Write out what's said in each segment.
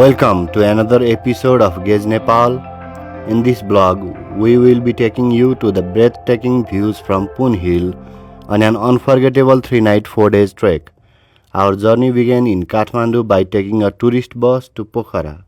Welcome to another episode of Gaze Nepal. In this blog, we will be taking you to the breathtaking views from Poon Hill on an unforgettable 3-night 4 days trek. Our journey began in Kathmandu by taking a tourist bus to Pokhara.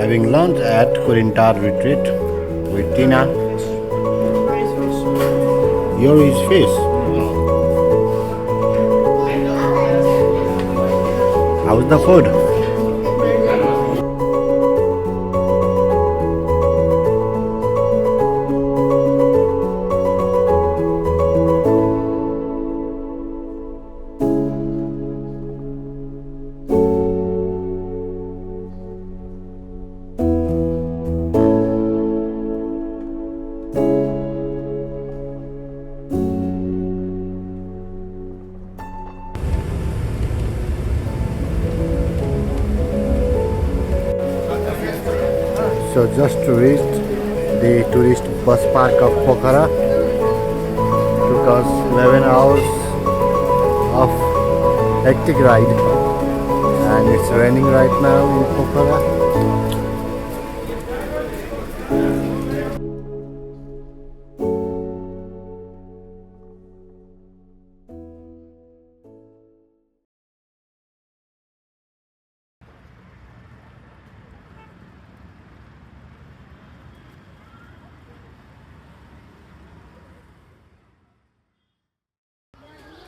Having lunch at Kurintar retreat with Tina. Here is fish. How's the food? So just reached the tourist bus park of Pokhara. Took us 11 hours of hectic ride, and it's raining right now in Pokhara.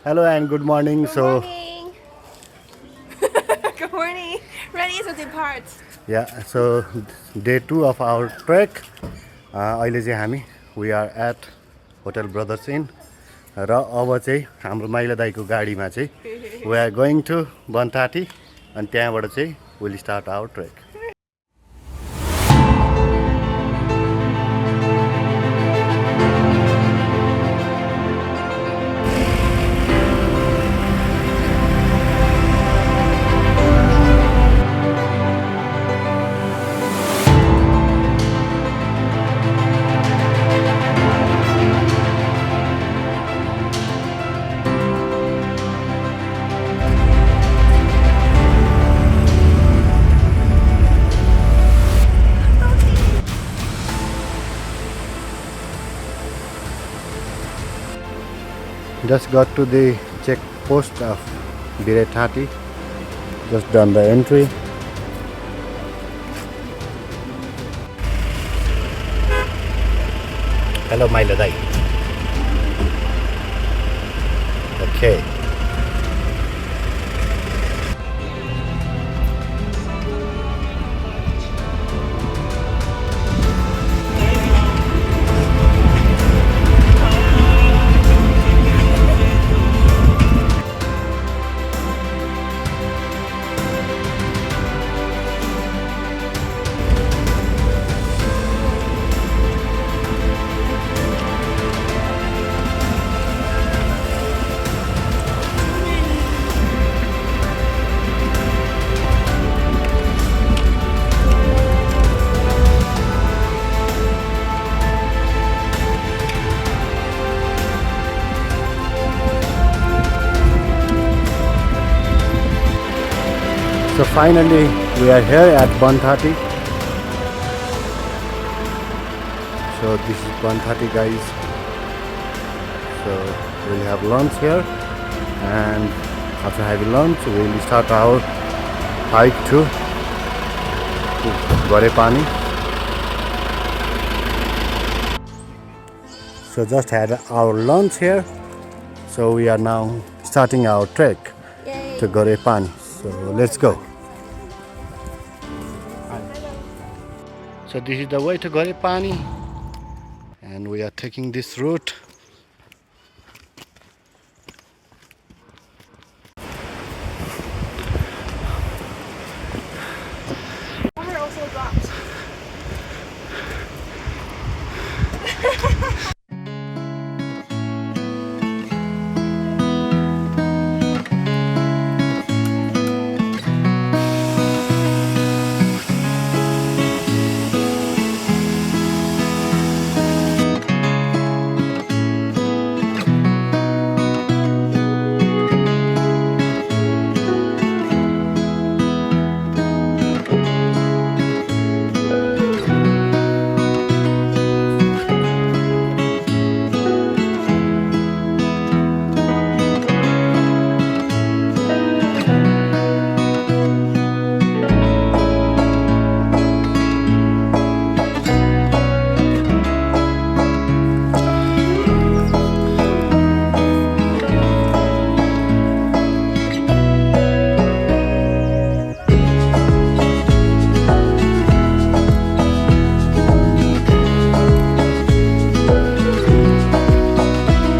Hello and good morning. Good morning. Good morning. Ready to depart. Yeah, so day 2 of our trek. अहिले चाहिँ हामी we are at Hotel Brothers Inn र अब चाहिँ हाम्रो माइला दाइको गाडीमा चाहिँ we are going to Banthanti अनि त्यहाँबाट चाहिँ we'll start our trek. Just got to the check post of Ghorepani. Just done the entry. Hello, Maila Dai. Okay. So finally we are here at Banthanti. So this is Banthanti, guys. So we'll have lunch here, and after having lunch we'll start our hike to Ghorepani. So just had our lunch here. So we are now starting our trek to Ghorepani. So let's go. So this is the way to Ghorepani, and we are taking this route. Water also dropped.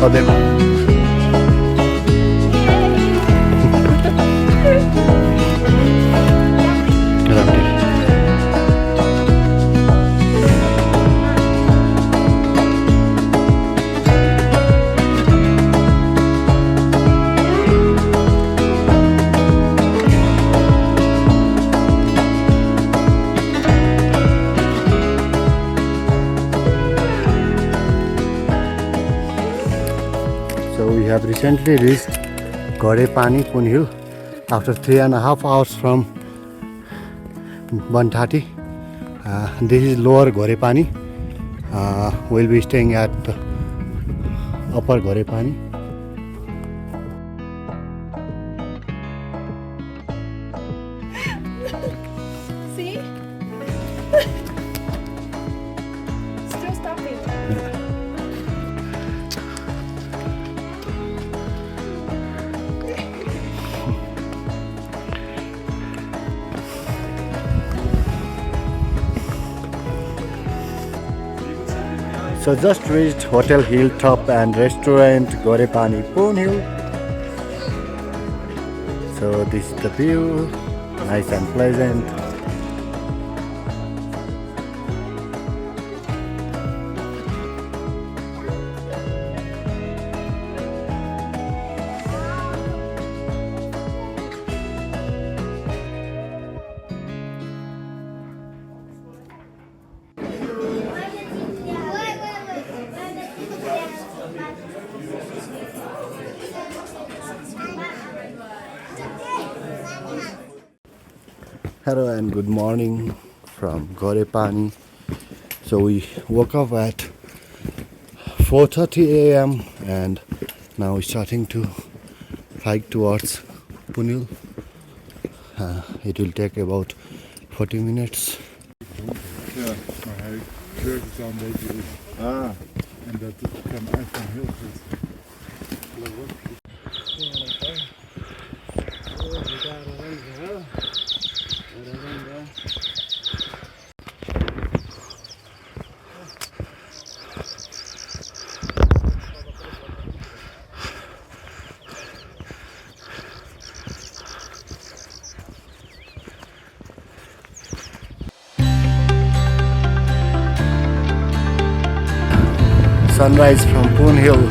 Oh, देखो. So we have recently reached Ghorepani, Poon Hill after 3.5 hours from Banthanti. This is lower Ghorepani. We'll be staying at upper Ghorepani. See? Still stopping. So just reached Hotel Hilltop and Restaurant Ghorepani, Poon Hill. So this is the view, nice and pleasant. Hello and good morning from Ghorepani. So we woke up at 4:30 a.m. and now we're starting to hike towards Poon Hill. It will take about 40 minutes. Ja, maar hij kleurt het al een beetje in. En dat kan eigenlijk heel goed. Sunrise from Poon Hill.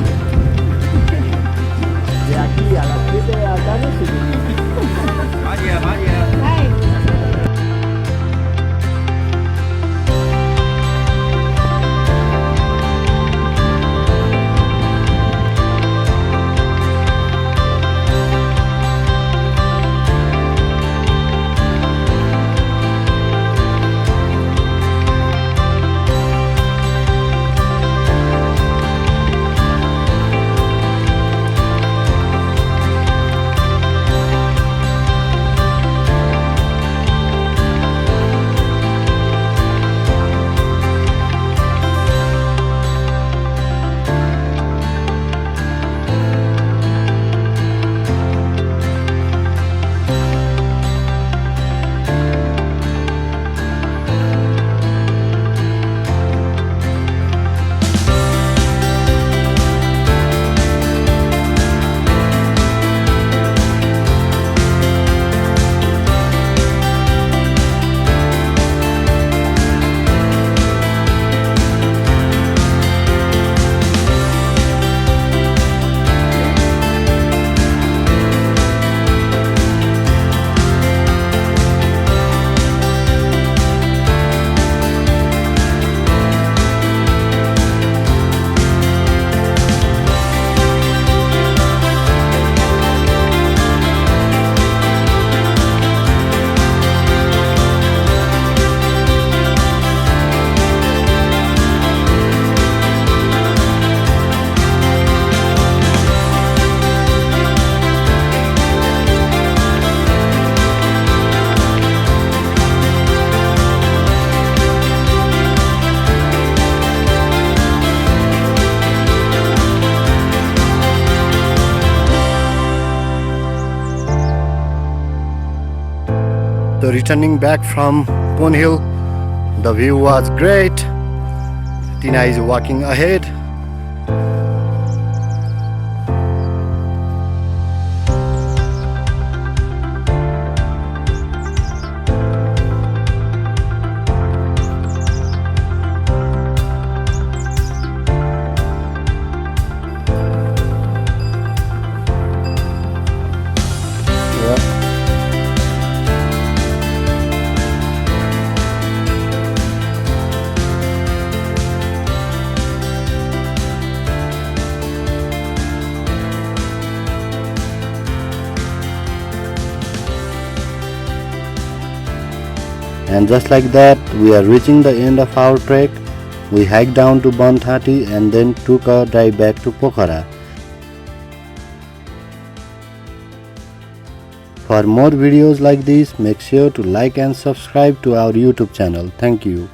So returning back from Poon Hill, the view was great. Tina is walking ahead. And just like that, we are reaching the end of our trek. We hiked down to Banthanti and then took a drive back to Pokhara. For more videos like this, make sure to like and subscribe to our YouTube channel. Thank you.